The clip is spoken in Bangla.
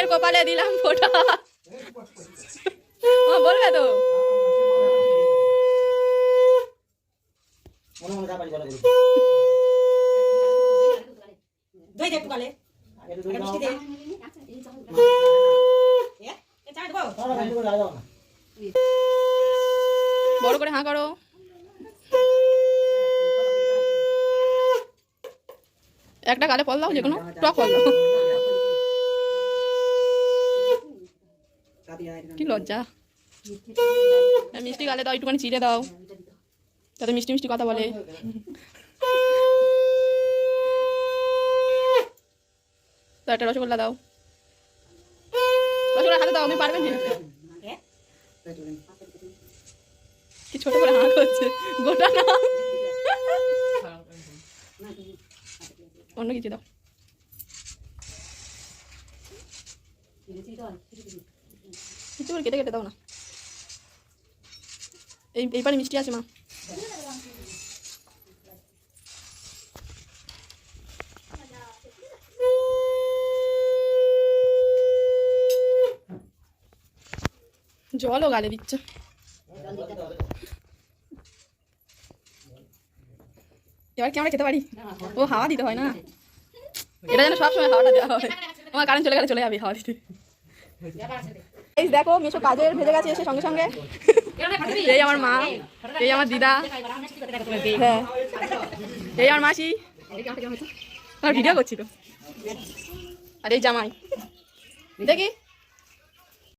মায়ের কপালে দিলাম ফোঁটা। মা বলবে তো বড় করে হাঁ করো। একটা গালে ফল দাও, যে কোনো টক ফল দাও। কি লজ্জা। মিষ্টি গালে দাও, একটুখানি চিড়ে দাও, তাতে মিষ্টি মিষ্টি কথা বলে। তো একটা রসগোল্লা দাও, রসগোল্লা হাতে দাও, আমি পারবেন না। কি ছোট করে হাঁ করছে, গোটা না অন্য কিছু দাও। কিছু করে কেটে কেটে দাও না। এইবারে মিষ্টি আছে মা। জলও গালে দিচ্ছে। এবার কি আমরা খেতে পারি? ও হাওয়া দিতে হয় না, এটা যেন সবসময় হাওয়াটা দেওয়া হয়। আমার কারেন্ট চলে গেলে চলে যাবে হাওয়া দিতে। দেখো মেশো কাজের ভেজে গেছে এসে সঙ্গে সঙ্গে। এই আমার মা, এই আমার দিদা, হ্যাঁ এই আমার মাসি, আমার ভিডিও করছিল। আর এই জামাই দেখি